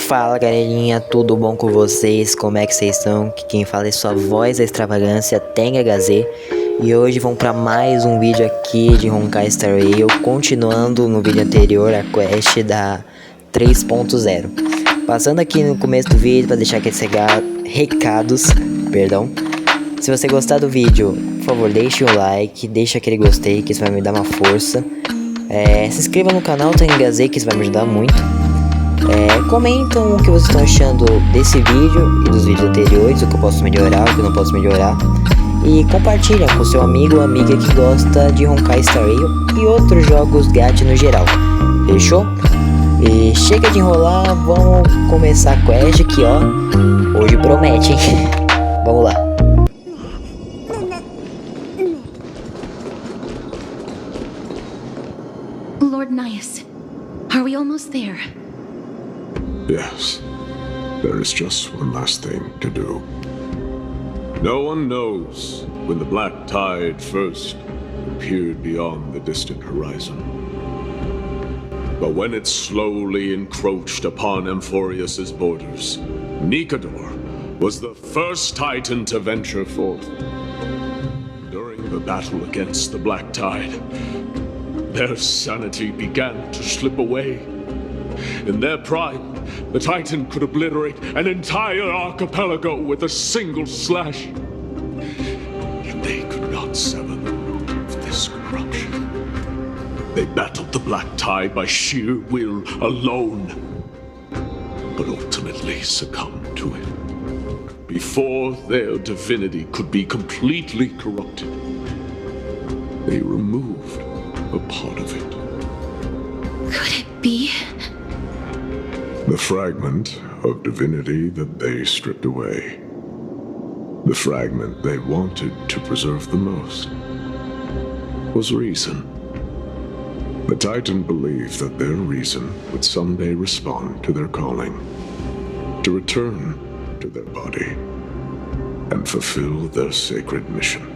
Fala galerinha, tudo bom com vocês? Como é que vocês estão? Que quem fala é sua voz da extravagância, Tenga HZ. E hoje vamos para mais um vídeo aqui de Honkai Star Rail, continuando no vídeo anterior a quest da 3.0. Passando aqui no começo do vídeo para deixar aqueles recados, perdão. Se você gostar do vídeo, por favor, deixe o like, deixe aquele gostei, que isso vai me dar uma força. Se inscreva no canal Tenga HZ, que isso vai me ajudar muito. Comentam o que vocês estão achando desse vídeo e dos vídeos anteriores, o que eu posso melhorar, o que eu não posso melhorar. E compartilha com seu amigo ou amiga que gosta de Honkai Star Rail e outros jogos gacha no geral. Fechou? E chega de enrolar, vamos começar a quest que ó, hoje promete, hein? Vamos lá. Lord Nias, are we almost there? Yes, there is just one last thing to do. No one knows when the black tide first appeared beyond the distant horizon. But when it slowly encroached upon Amphorius's borders, Nikador was the first titan to venture forth. During the battle against the black tide, their sanity began to slip away. In their prime, the Titan could obliterate an entire archipelago with a single slash. Yet they could not sever the root of this corruption. They battled the black tide by sheer will alone, but ultimately succumbed to it before their divinity could be completely corrupted. They removed a part of it. Could it be? The fragment of divinity that they stripped away. The fragment they wanted to preserve the most was reason. The Titan believed that their reason would someday respond to their calling, to return to their body, and fulfill their sacred mission.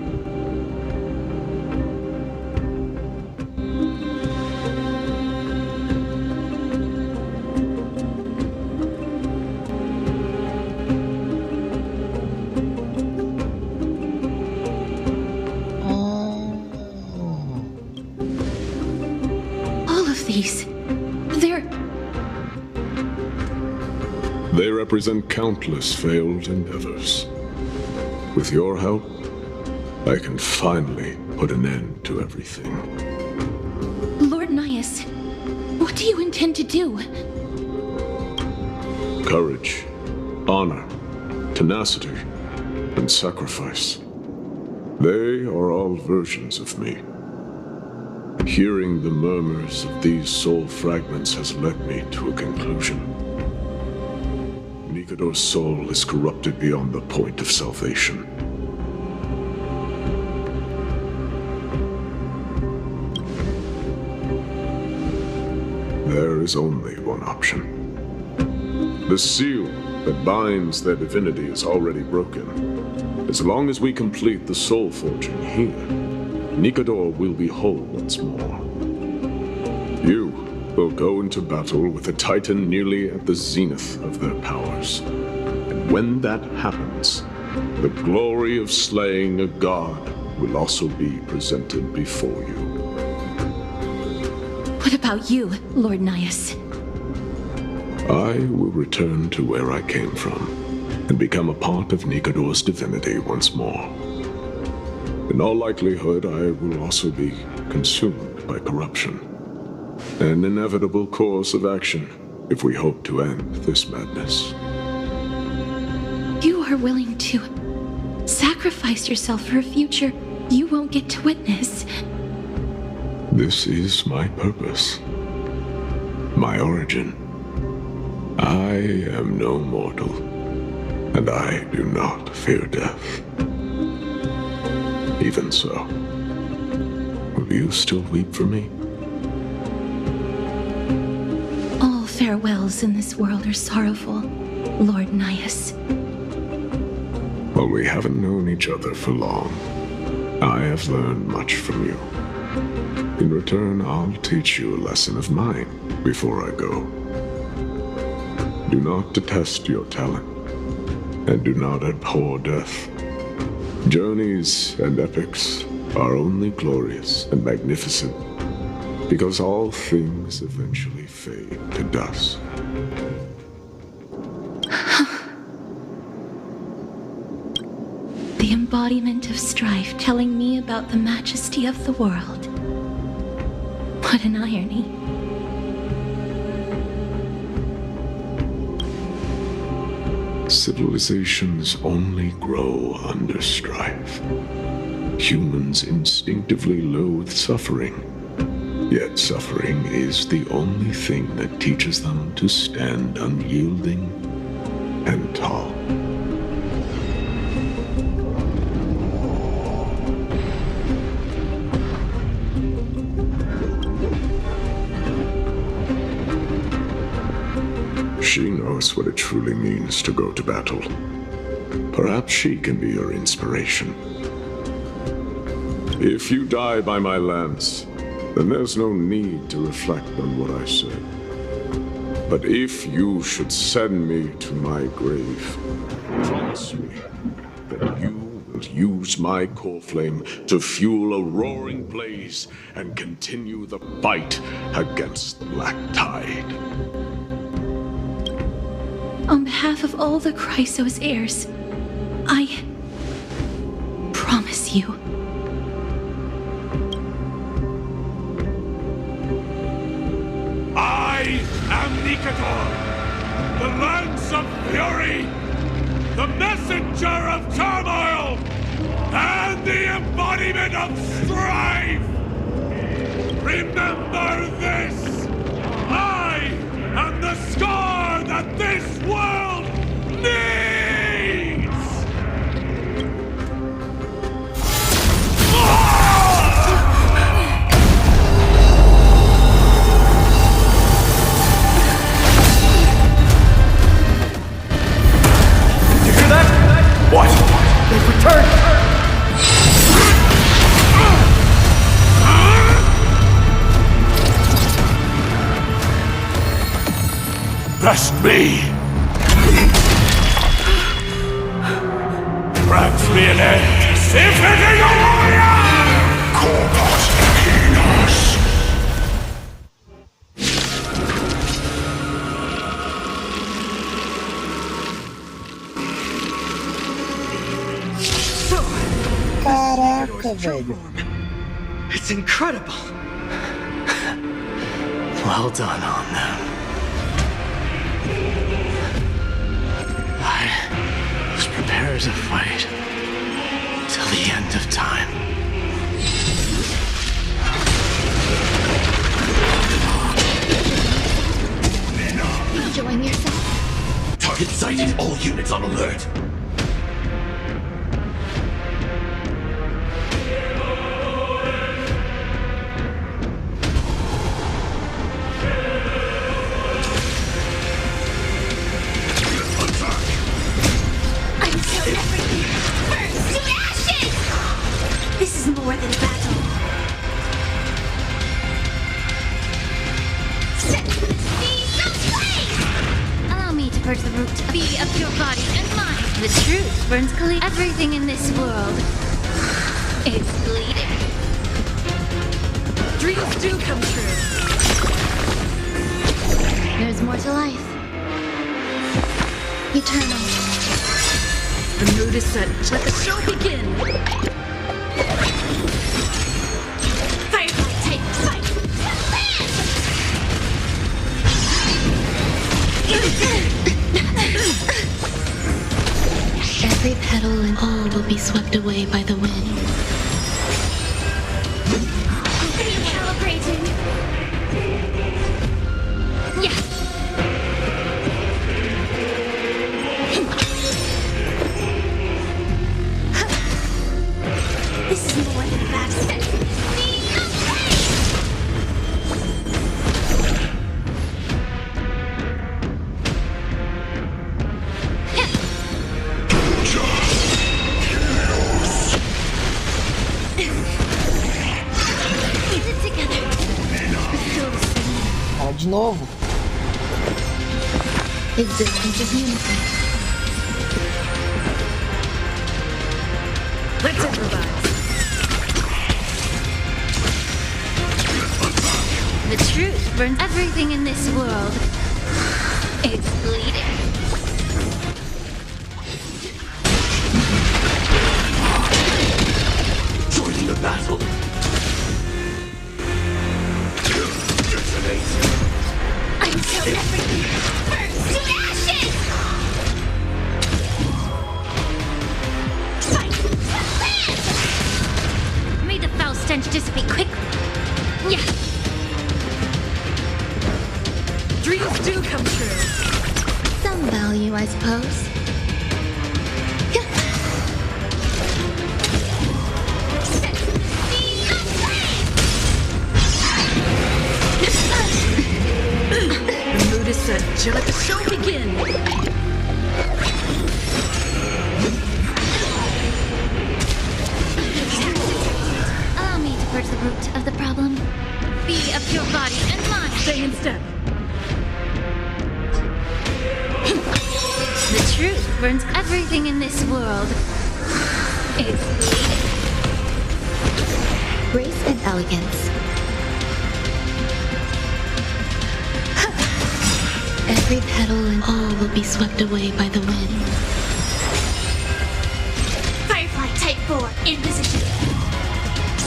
They represent countless failed endeavors. With your help, I can finally put an end to everything. Lord Nias, what do you intend to do? Courage, honor, tenacity, and sacrifice. They are all versions of me. Hearing the murmurs of these soul fragments has led me to a conclusion. Nikador's soul is corrupted beyond the point of salvation. There is only one option. The seal that binds their divinity is already broken. As long as we complete the soul forging here, Nikador will be whole once more. You will go into battle with a Titan nearly at the zenith of their powers. And when that happens, the glory of slaying a god will also be presented before you. What about you, Lord Nias? I will return to where I came from and become a part of Nikador's divinity once more. In all likelihood, I will also be consumed by corruption. An inevitable course of action if we hope to end this madness. You are willing to sacrifice yourself for a future you won't get to witness. This is my purpose. My origin. I am no mortal, and I do not fear death. Even so, will you still weep for me? All farewells in this world are sorrowful, Lord Nias. Well, we haven't known each other for long. I have learned much from you. In return, I'll teach you a lesson of mine before I go. Do not detest your talent, and do not abhor death. Journeys and epics are only glorious and magnificent because all things eventually fade to dust. The embodiment of strife telling me about the majesty of the world. What an irony. Civilizations only grow under strife. Humans instinctively loathe suffering. Yet suffering is the only thing that teaches them to stand unyielding and tall. She knows what it truly means to go to battle. Perhaps she can be your inspiration. If you die by my lance, then there's no need to reflect on what I said. But if you should send me to my grave, promise me that you will use my core flame to fuel a roaring blaze and continue the fight against the Black Tide. On behalf of all the Chrysos heirs, I promise you. I am Nikador, the lance of fury, the messenger of turmoil, and the embodiment of strife. Remember this! I am the scar that this world needs! You hear that? What? They've returned! Bless me! Grant me an end! Symphony of warrior! Corpus Equinus! Caraca, velho. It's incredible! Well done on them. I was prepared to fight till the end of time. Enjoying yourself? Target sighted, all units on alert. This is more than battle. Allow me to purge the root of your body and mind. The truth burns clean. Everything in this world is bleeding. Dreams do come true. There's more to life. Eternal. The mood is set. Let the show begin. Firefly, take fight! Every petal and all will be swept away by the wind. Recalibrating. Yes. This is more than that. Fala de novo. Existence is unity. Let's improvise. The truth burns everything in this world. It's bleeding. Joining the battle. Until everything burns to ashes! Fight! May the foul stench dissipate quickly. Yeah. Dreams do come true. Some value, I suppose. Set the scene ablaze! The mood is set. Let the show begin. Allow me to purge the root of the problem. Be a pure body and mind. Stay in step. The truth burns everything in this world. It's bleeding. Grace and elegance. Every petal and all will be swept away by the wind. Firefly Type 4 in position.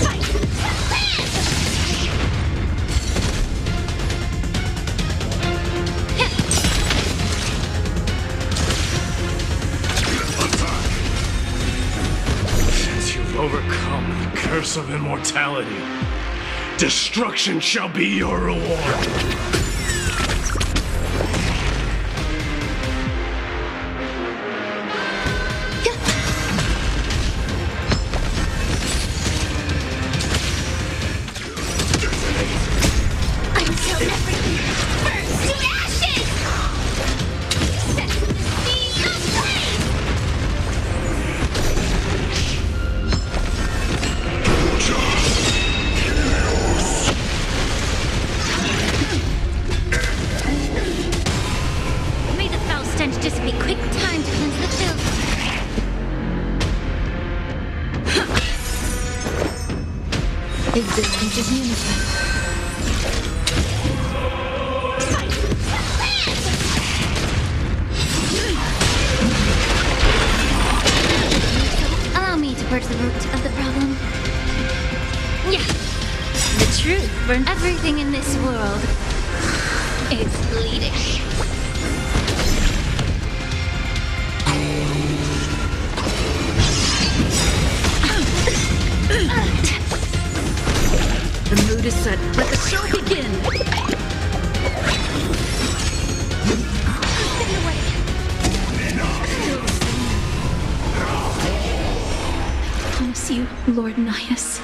Fight! Since you've overcome the curse of immortality, destruction shall be your reward. Until everything burns to ashes! Set the scene ablaze! May the foul stench dissipate quick. Time to cleanse the filth. Existence is unity. Allow me to purge the root of the problem. Yeah. The truth burns everything in this world. It's bleeding. The mood is set. Let the show begin. Stay away. I promise you, Lord Nihus,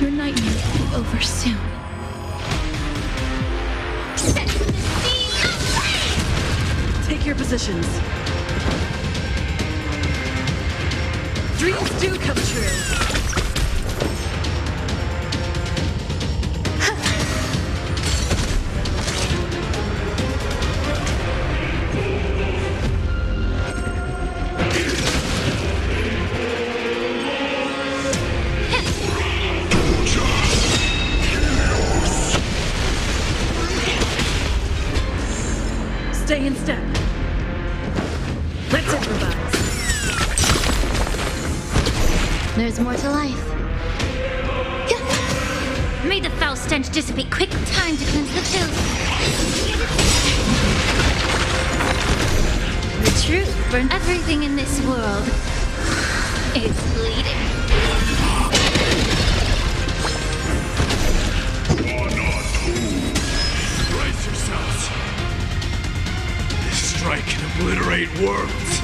your nightmare will be over soon. Set the scene ablaze! Take your positions. Dreams do come true. Stay in step. Let's improvise. There's more to life. May the foul stench dissipate quick. Time to cleanse the filth. The truth burns everything in this world. It's bleeding. Brace yourselves. This strike can obliterate worlds.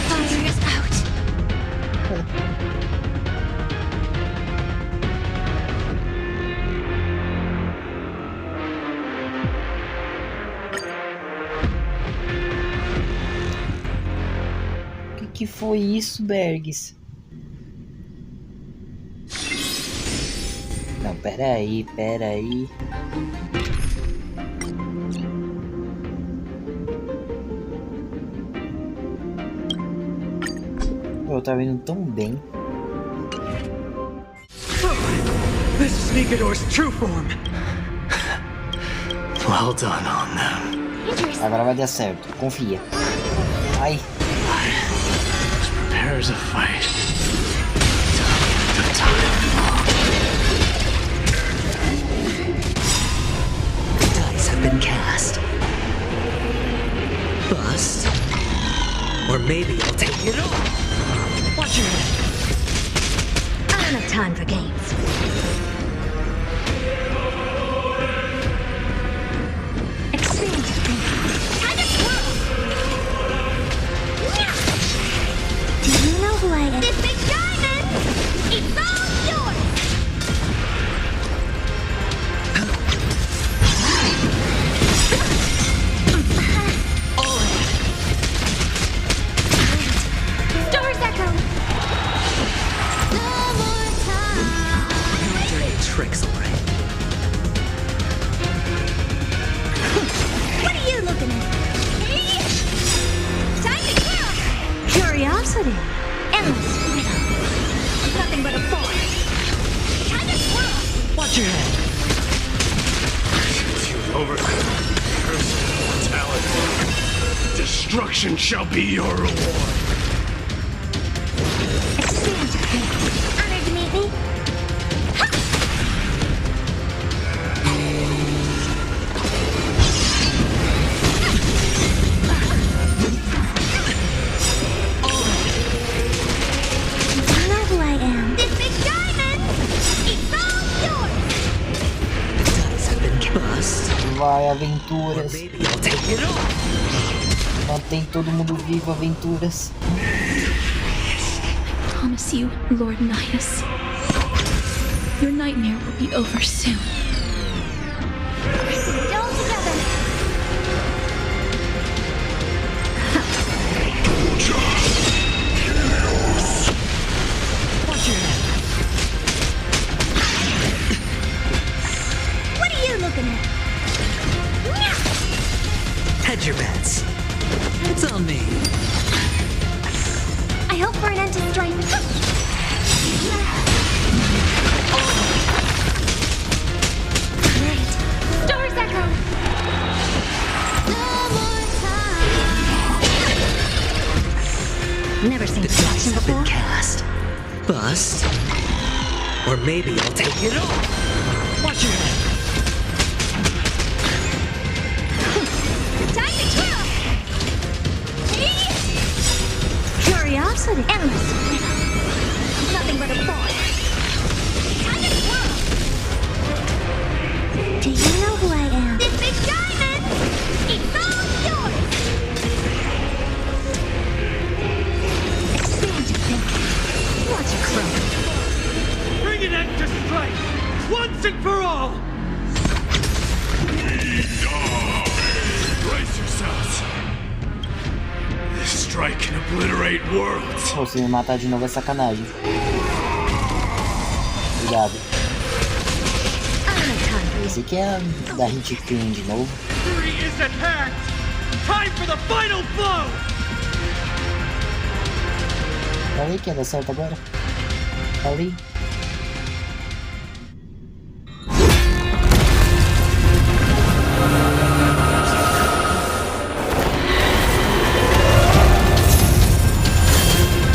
Fire is out. Que foi isso, Bergs? Não, pera Pera aí. Pô, eu tava indo tão bem. This is Nigador's true form. Well done on them. Agora vai dar certo, confia. Ai. Prepares a fight. The dice have been cast. Bust. Or maybe I'll take it all. Watch your head. I don't have time for games. Expand your thinking. Time to swirl! Do you know who I am? This big diamond! It's all yours! Stars echo! No more time! Dirty tricks, alright. What are you looking at? Time to swirl! Curiosity. Endless freedom. Nothing but a force. Time to swirl! Watch your head. You've overcome the curse of mortality. Destruction shall be your reward. Expand your thinking. Honored to meet me. Ha! You know who I am. This big diamond! It's all yours! The dice have been cast. Vai, Or aventuras. maybe I'll take it all. Mantém todo mundo vivo, aventuras. I promise you, Lord Nihus, your nightmare will be over soon. Put it all together. Watch your head. What are you looking at? Hedge your bets. It's on me. I hope for an end to strife. Great. Stars echo. No more time. Never seen The this dice action have been before. cast. Bust. Or maybe I'll take it all. Watch your head. Time to twirl. Curiosity. Endless. Nothing but a force. Time to twirl. Do you know who I am? This big diamond! It's all yours! Expand your thinking. Watch it grow. Bring an end to strife, once and for all! Brace yourselves. This strike can obliterate worlds. Pô, se me matar de novo é sacanagem. Cuidado. I don't have time for Esse aqui é da hit clean de novo. Victory is at hand! Time for the final blow! Falei que ia dar certo agora. Falei.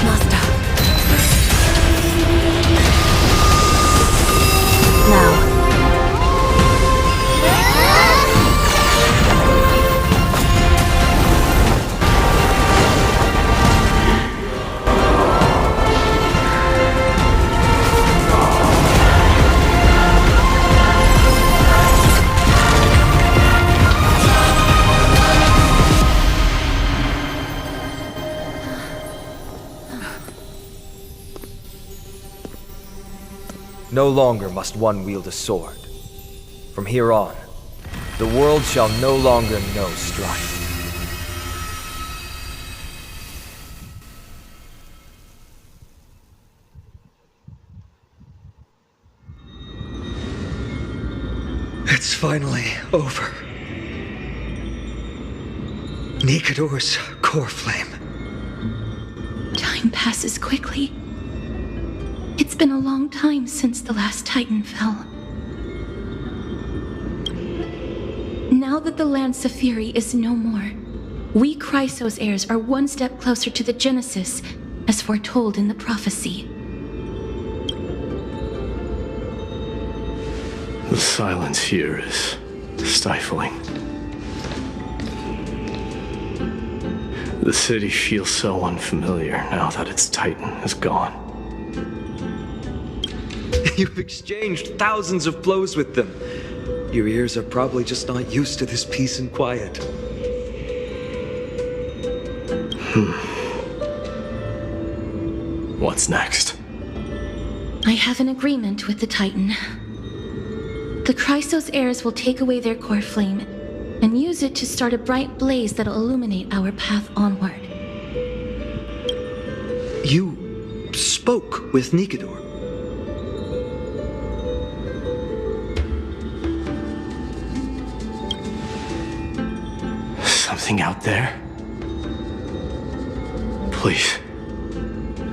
Master. Now. No longer must one wield a sword. From here on, the world shall no longer know strife. It's finally over. Nikador's core flame. Time passes quickly. It's been a long time since the last Titan fell. Now that the Lance of Fury is no more, we Chrysos heirs are one step closer to the Genesis, as foretold in the prophecy. The silence here is stifling. The city feels so unfamiliar now that its Titan is gone. You've exchanged thousands of blows with them. Your ears are probably just not used to this peace and quiet. What's next? I have an agreement with the Titan. The Chrysos heirs will take away their core flame and use it to start a bright blaze that'll illuminate our path onward. You spoke with Nikador. Something out there? Please.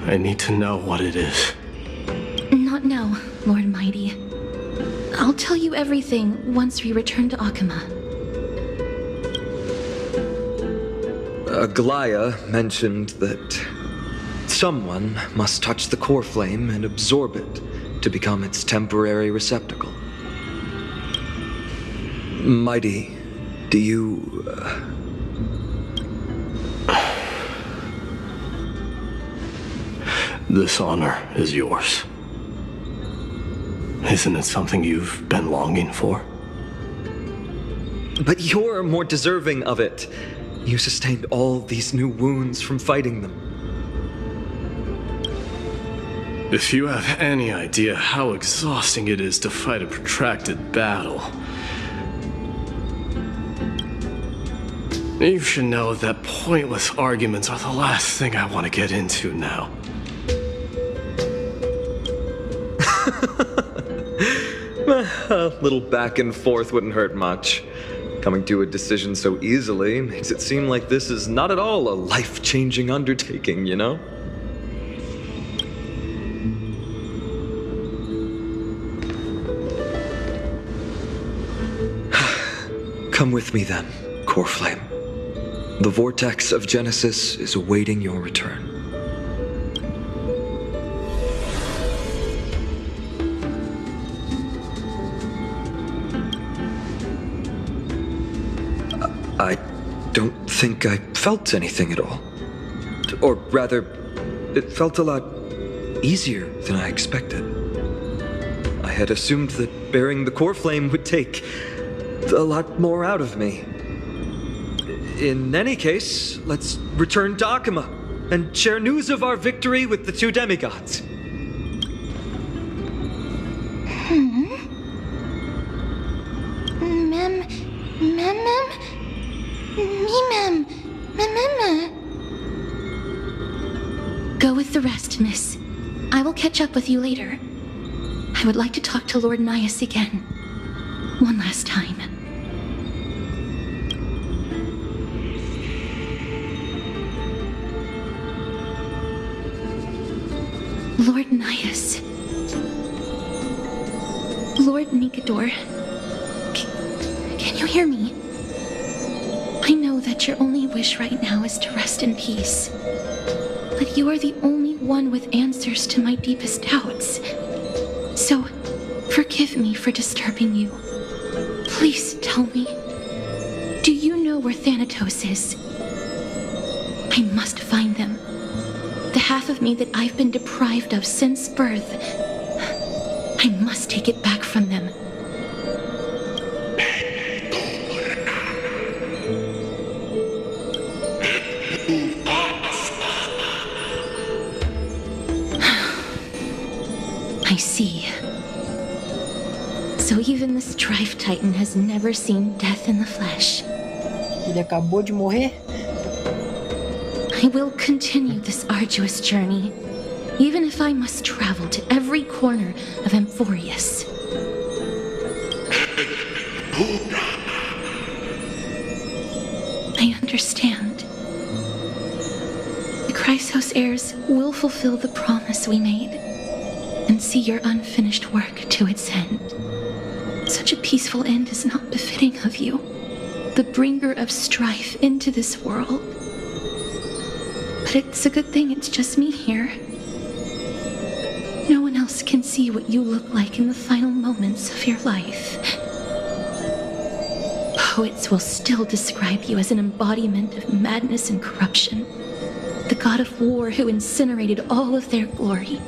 I need to know what it is. Not now, Lord Mighty. I'll tell you everything once we return to Akama. Aglaya mentioned that someone must touch the core flame and absorb it to become its temporary receptacle. Mighty, do you... This honor is yours. Isn't it something you've been longing for? But you're more deserving of it. You sustained all these new wounds from fighting them. If you have any idea how exhausting it is to fight a protracted battle, you should know that pointless arguments are the last thing I want to get into now. A little back and forth wouldn't hurt much. Coming to a decision so easily makes it seem like this is not at all a life-changing undertaking, you know? Come with me then, Core Flame. The vortex of Genesis is awaiting your return. I don't think I felt anything at all. Or rather, it felt a lot easier than I expected. I had assumed that bearing the core flame would take a lot more out of me. In any case, let's return to Akama and share news of our victory with the two demigods. Go with the rest, miss. I will catch up with you later. I would like to talk to Lord Nias again. One last time. Lord Nias. Lord Nikador. Can you hear me? I know that your only wish right now is to rest in peace. But you are the only one with answers to my deepest doubts. So, forgive me for disturbing you. Please tell me, do you know where Thanatos is? I must find them. The half of me that I've been deprived of since birth. I must take it back from them. I see. So even the Strife Titan has never seen death in the flesh. Ele acabou de morrer? I will continue this arduous journey, even if I must travel to every corner of Amphorius. I understand. The Chrysos heirs will fulfill the promise we made and see your unfinished work to its end. Such a peaceful end is not befitting of you, the bringer of strife into this world. But it's a good thing it's just me here. No one else can see what you look like in the final moments of your life. Poets will still describe you as an embodiment of madness and corruption, the god of war who incinerated all of their glory.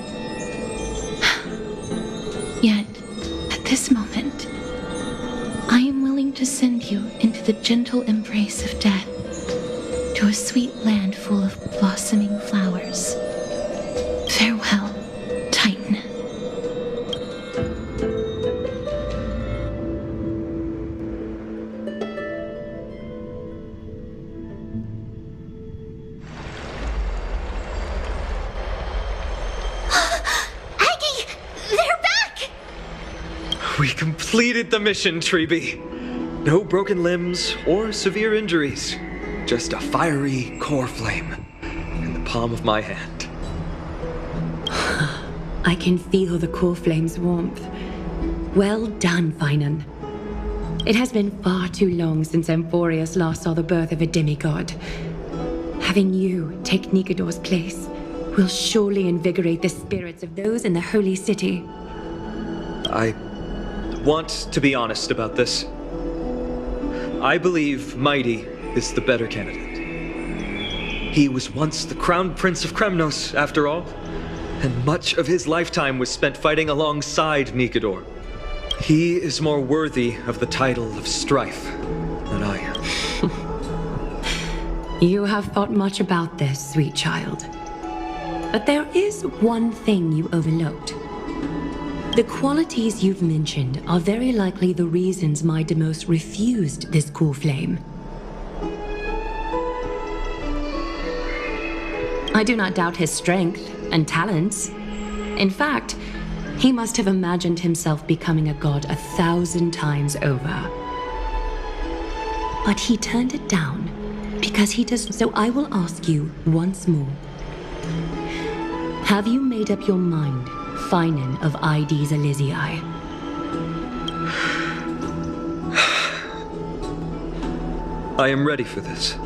Yet, at this moment, I am willing to send you into the gentle embrace of death, to a sweet land full of blossoming flowers. Farewell, Titan. We completed the mission, Treeby. No broken limbs or severe injuries. Just a fiery core flame in the palm of my hand. I can feel the core flame's warmth. Well done, Finan. It has been far too long since Emphorius last saw the birth of a demigod. Having you take Nikador's place will surely invigorate the spirits of those in the Holy City. I want to be honest about this. I believe Mighty is the better candidate. He was once the crown prince of Kremnos, after all, and much of his lifetime was spent fighting alongside Nikador. He is more worthy of the title of Strife than I am. You have thought much about this, sweet child. But there is one thing you overlooked. The qualities you've mentioned are very likely the reasons my Demos refused this core flame. I do not doubt his strength and talents. In fact, he must have imagined himself becoming a god 1,000 times over. But he turned it down because he does. So I will ask you once more. Have you made up your mind, Finan of Ides Elysiae? I am ready for this.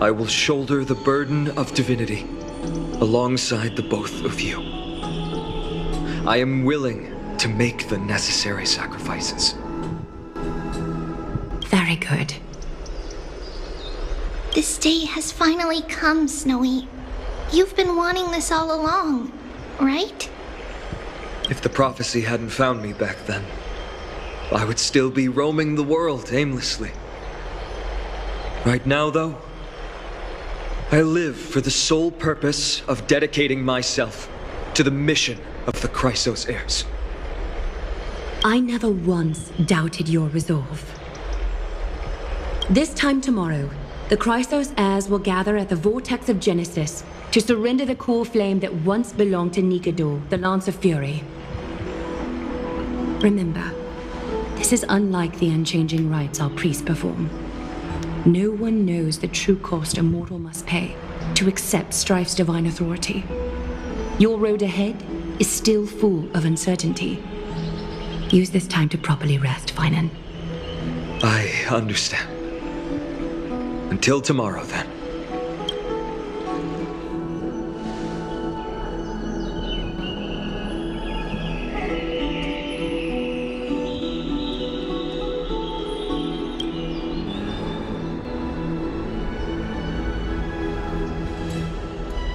I will shoulder the burden of divinity alongside the both of you. I am willing to make the necessary sacrifices. Very good. This day has finally come, Snowy. You've been wanting this all along, right? If the prophecy hadn't found me back then, I would still be roaming the world aimlessly. Right now, though, I live for the sole purpose of dedicating myself to the mission of the Chrysos heirs. I never once doubted your resolve. This time tomorrow, the Chrysos heirs will gather at the Vortex of Genesis to surrender the core flame that once belonged to Nikador, the Lance of Fury. Remember, this is unlike the unchanging rites our priests perform. No one knows the true cost a mortal must pay to accept Strife's divine authority. Your road ahead is still full of uncertainty. Use this time to properly rest, Finan. I understand. Until tomorrow, then.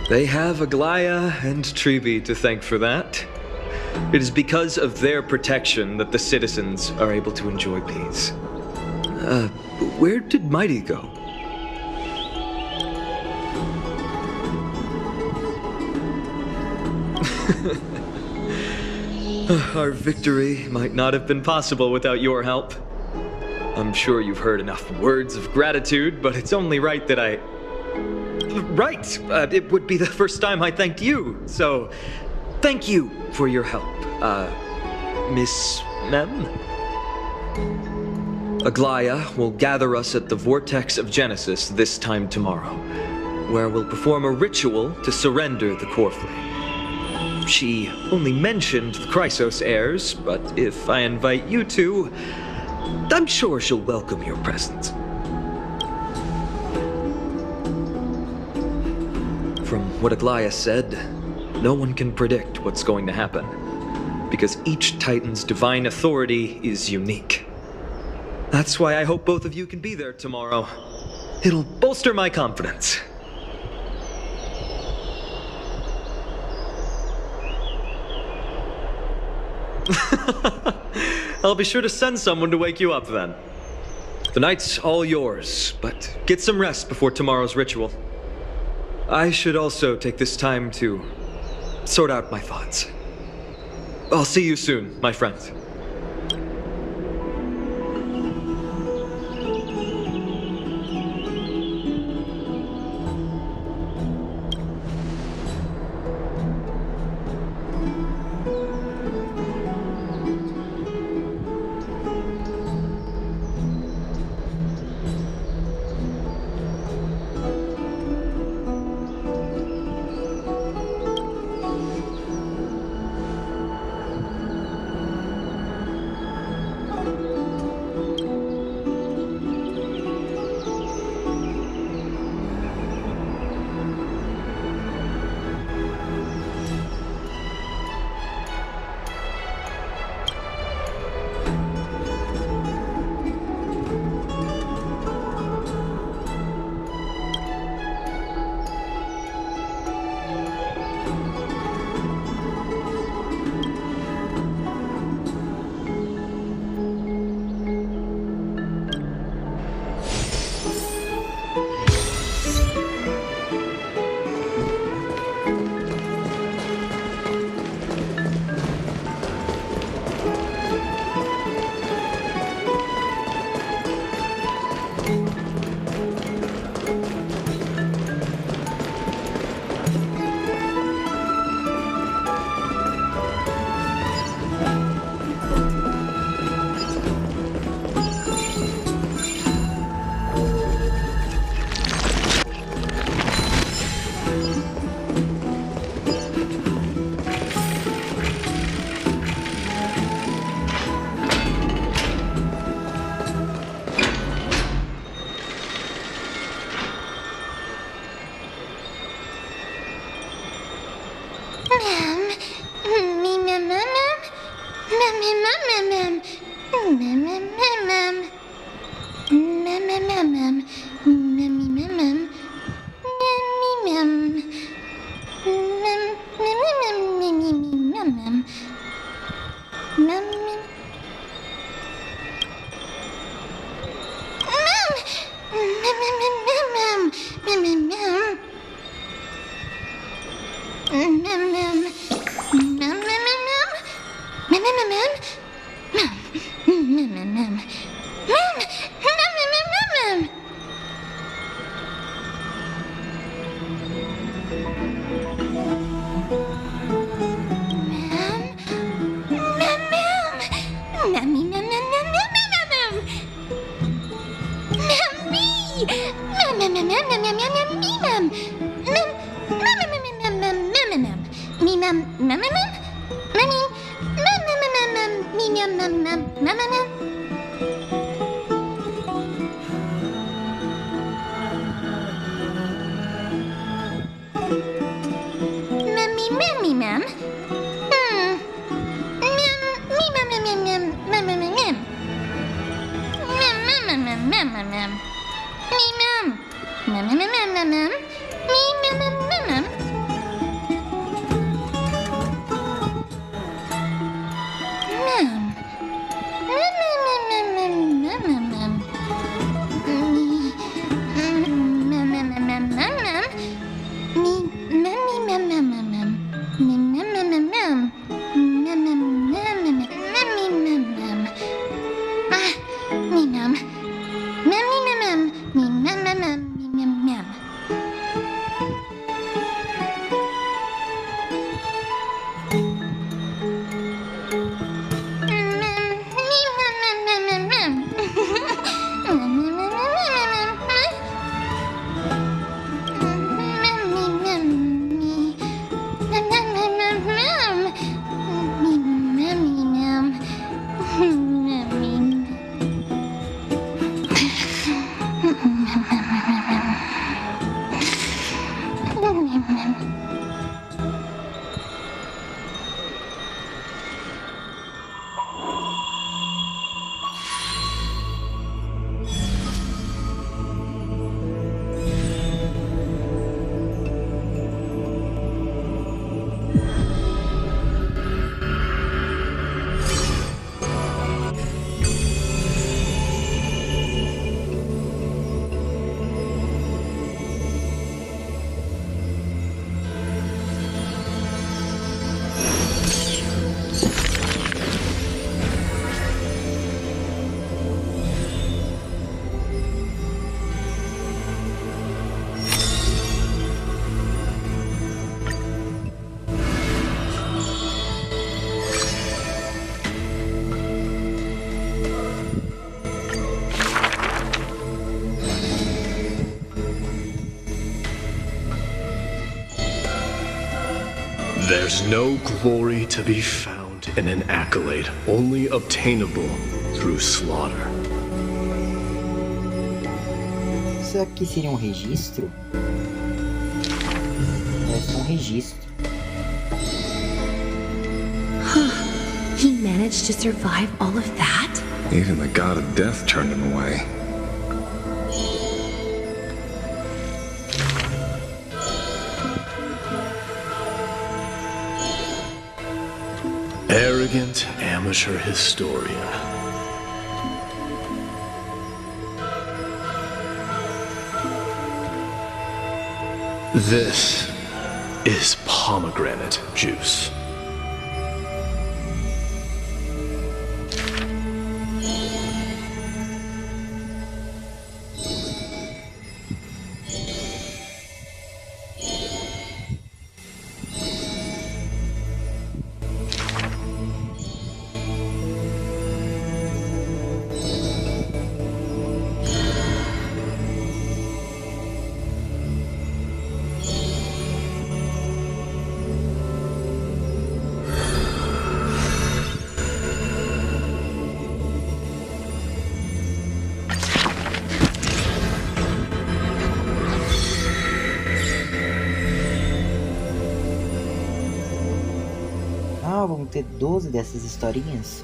They have Aglaya and Treeby to thank for that. It is because of their protection that the citizens are able to enjoy peace. Where did Mighty go? Our victory might not have been possible without your help. I'm sure you've heard enough words of gratitude, but it's only right that I... Right! It would be the first time I thanked you, so thank you for your help, Miss Mem? Aglaya will gather us at the Vortex of Genesis this time tomorrow, where we'll perform a ritual to surrender the core flame. She only mentioned the Chrysos heirs, but if I invite you two, I'm sure she'll welcome your presence. From what Aglaya said, no one can predict what's going to happen, because each Titan's divine authority is unique. That's why I hope both of you can be there tomorrow. It'll bolster my confidence. I'll be sure to send someone to wake you up then. The night's all yours, but get some rest before tomorrow's ritual. I should also take this time to sort out my thoughts. I'll see you soon, my friends. There's no glory to be found in an accolade, only obtainable through slaughter. Isso aqui seria um registro? Parece um registro. He managed to survive all of that? Even the god of death turned him away. Arrogant amateur historian. This is pomegranate juice. Ah, vamos ter 12 dessas historinhas?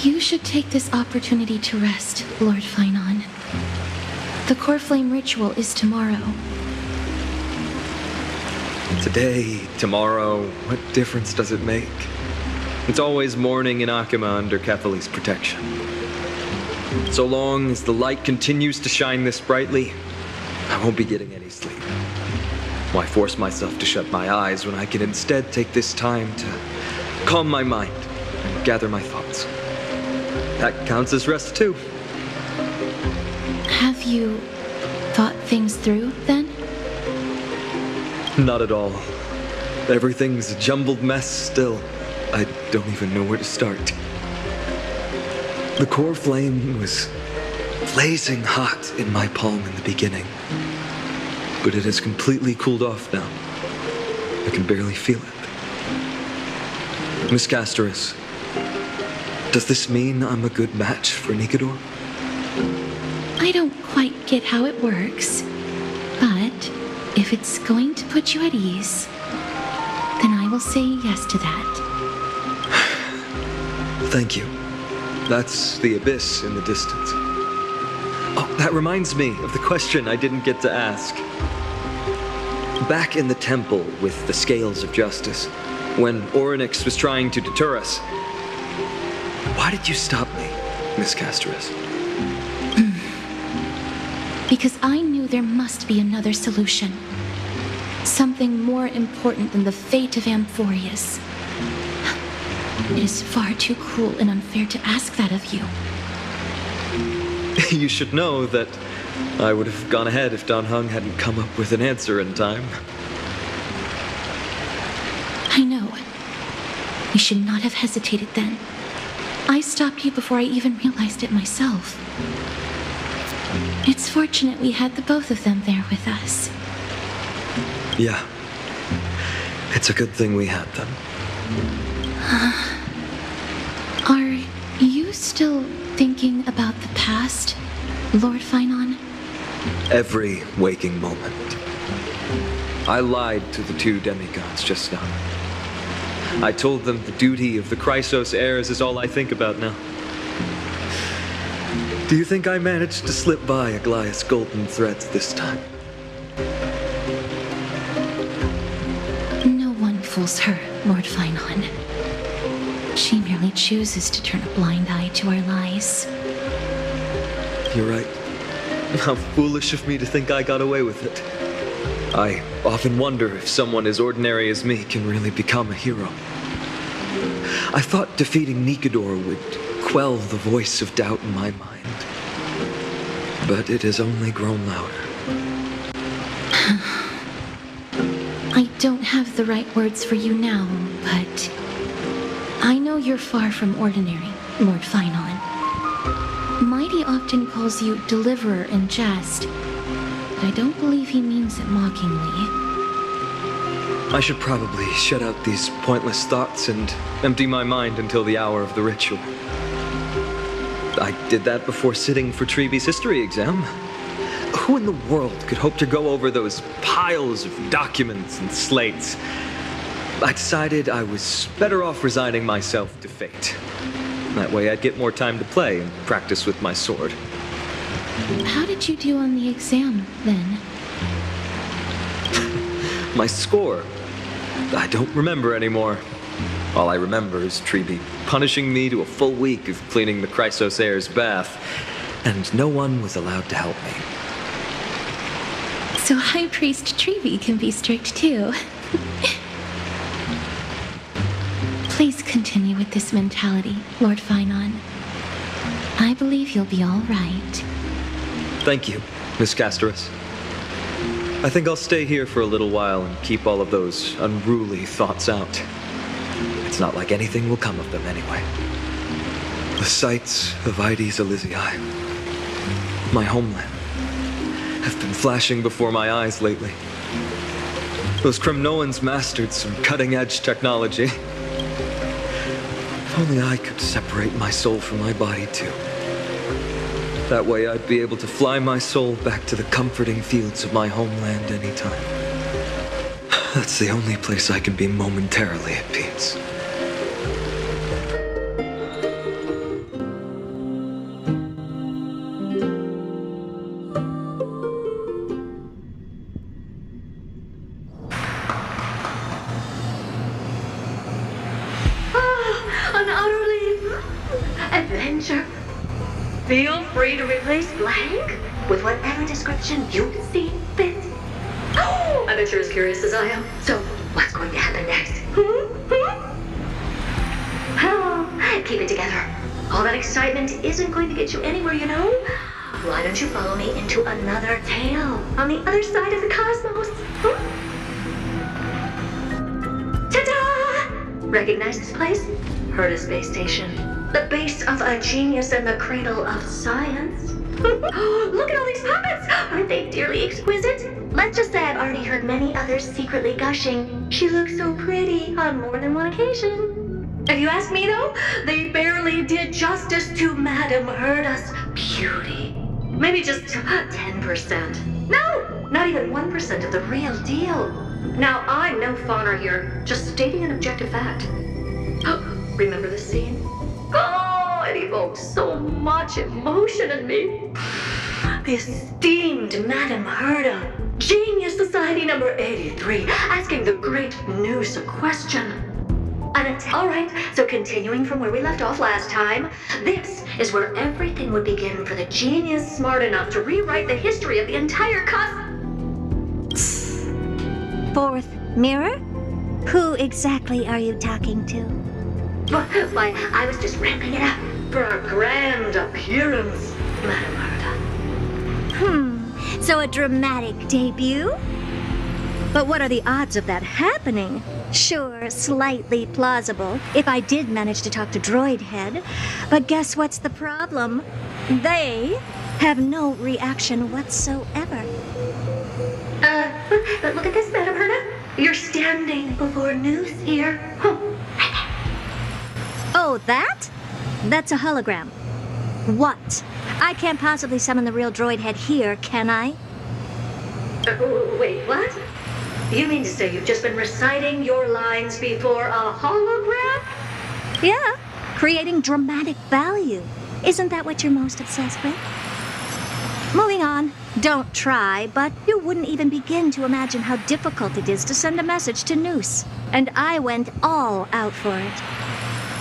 You should take this opportunity to rest, Lord Finon. The core flame ritual is tomorrow. Today, tomorrow, what difference does it make? It's always morning in Akima under Catholi's protection. So long as the light continues to shine this brightly, I won't be getting any sleep. Why force myself to shut my eyes when I can instead take this time to calm my mind and gather my thoughts? That counts as rest too. Have you thought things through, then? Not at all. Everything's a jumbled mess still. I don't even know where to start. The core flame was blazing hot in my palm in the beginning, but it has completely cooled off now. I can barely feel it. Miss Castoris, does this mean I'm a good match for Nikador? I don't quite get how it works, but if it's going to put you at ease, then I will say yes to that. Thank you. That's the abyss in the distance. Oh, that reminds me of the question I didn't get to ask. Back in the temple with the scales of justice, when Orynyx was trying to deter us, why did you stop me, Miss Castoris? Because I knew there must be another solution. Something more important than the fate of Amphorius. It is far too cruel and unfair to ask that of you. You should know that I would have gone ahead if Don Hung hadn't come up with an answer in time. I know. You should not have hesitated then. I stopped you before I even realized it myself. It's fortunate we had the both of them there with us. Yeah. It's a good thing we had them. Are you still thinking about the past, Lord Finon? Every waking moment. I lied to the two demigods just now. I told them the duty of the Chrysos heirs is all I think about now. Do you think I managed to slip by Aglaya's golden threads this time? No one fools her, Lord Finon. She merely chooses to turn a blind eye to our lies. You're right. How foolish of me to think I got away with it. I often wonder if someone as ordinary as me can really become a hero. I thought defeating Nikador would quell the voice of doubt in my mind. But it has only grown louder. I don't have the right words for you now, but I know you're far from ordinary, Lord Finon. Mighty often calls you Deliverer in jest, but I don't believe he means it mockingly. I should probably shut out these pointless thoughts and empty my mind until the hour of the ritual. I did that before sitting for Treeby's history exam. Who in the world could hope to go over those piles of documents and slates? I decided I was better off resigning myself to fate. That way I'd get more time to play and practice with my sword. How did you do on the exam, then? My score? I don't remember anymore. All I remember is Treeby punishing me to a full week of cleaning the Chrysos heir's bath, and no one was allowed to help me. So High Priest Treeby can be strict too. Please continue with this mentality, Lord Finon. I believe you'll be all right. Thank you, Miss Casterus. I think I'll stay here for a little while and keep all of those unruly thoughts out. It's not like anything will come of them anyway. The sights of Ides Elysiae, my homeland, have been flashing before my eyes lately. Those Kremnoans mastered some cutting-edge technology. If only I could separate my soul from my body too. That way I'd be able to fly my soul back to the comforting fields of my homeland anytime. That's the only place I can be momentarily at peace. An utterly adventure. Feel free to replace blank with whatever description you see fit. Oh, I bet you're as curious as I am. So, what's going to happen next? Oh, keep it together. All that excitement isn't going to get you anywhere, you know? Why don't you follow me into another tale on the other side of the cosmos? Ta-da! Recognize this place? Heard of Space Station. The base of a genius and the cradle of science. Look at all these puppets! Aren't they dearly exquisite? Let's just say I've already heard many others secretly gushing. She looks so pretty on more than one occasion. If you ask me though, they barely did justice to Madame Herda's beauty. Maybe just 10%. No, not even 1% of the real deal. Now, I'm no fawner here, just stating an objective fact. Remember this scene? Oh, it evoked so much emotion in me. The esteemed Madame Herda, Genius Society number 83, asking the great Noose a question. Alright, so continuing from where we left off last time, this is where everything would begin for the genius smart enough to rewrite the history of the entire Fourth mirror? Who exactly are you talking to? Why, I was just ramping it up for our grand appearance, Madam Herta. So a dramatic debut? But what are the odds of that happening? Sure, slightly plausible, if I did manage to talk to Droid Head. But guess what's the problem? They have no reaction whatsoever. But look at this, Madam Herta. You're standing before news here. Oh, that? That's a hologram. What? I can't possibly summon the real Droid Head here, can I? Wait, what? You mean to say you've just been reciting your lines before a hologram? Yeah, creating dramatic value. Isn't that what you're most obsessed with? Moving on. Don't try, but you wouldn't even begin to imagine how difficult it is to send a message to Noose. And I went all out for it.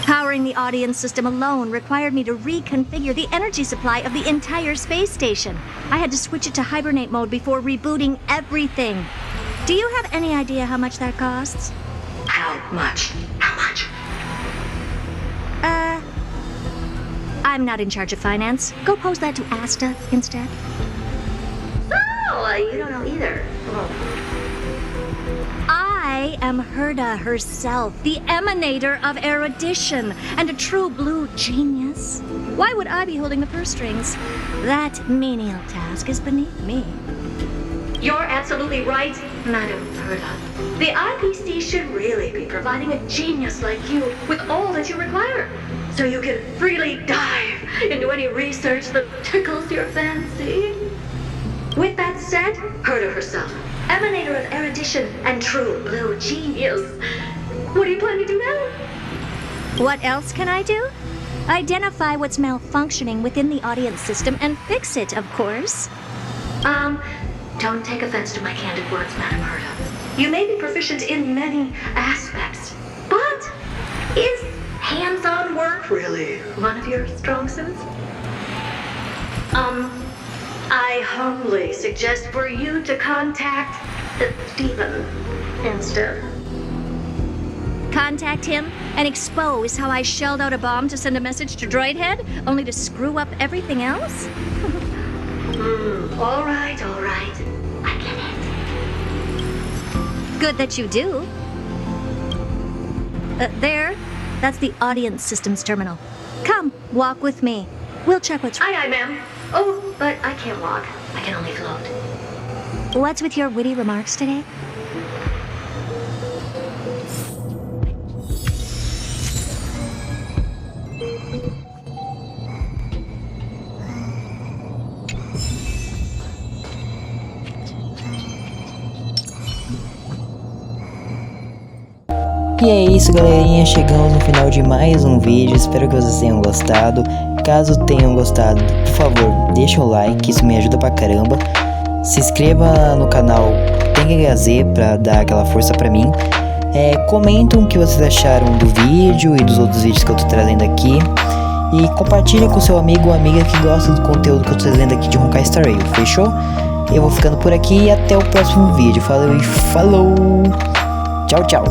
Powering the audience system alone required me to reconfigure the energy supply of the entire space station. I had to switch it to hibernate mode before rebooting everything. Do you have any idea how much that costs? How much? How much? I'm not in charge of finance. Go pose that to Asta instead. Oh, you don't know either. I am Herta herself, the emanator of erudition, and a true blue genius. Why would I be holding the purse strings? That menial task is beneath me. You're absolutely right, Madam Herta. The IPC should really be providing a genius like you with all that you require, so you can freely dive into any research that tickles your fancy. With that said, Herta herself, emanator of erudition and true blue genius. What do you plan to do now? What else can I do? Identify what's malfunctioning within the audience system and fix it, of course. Don't take offense to my candid words, Madam Herta. You may be proficient in many aspects, but is hands-on work really one of your strong suits? I humbly suggest for you to contact Stephen instead. Contact him and expose how I shelled out a bomb to send a message to Droid Head, only to screw up everything else? All right. I get it. Good that you do. There. That's the audience systems terminal. Come, walk with me. We'll check what's... Aye, ma'am. Oh, but I can't walk. I can only float. What's with your witty remarks today? E é isso, galerinha, chegamos no final de mais um vídeo, espero que vocês tenham gostado. Caso tenham gostado, por favor, deixa o like, isso me ajuda pra caramba. Se inscreva no canal TengaHZ pra dar aquela força pra mim. Comentem o que vocês acharam do vídeo e dos outros vídeos que eu tô trazendo aqui. E compartilhe com seu amigo ou amiga que gosta do conteúdo que eu tô trazendo aqui de Honkai Star Rail, fechou? Eu vou ficando por aqui e até o próximo vídeo. Falou e falou! Tchau, tchau!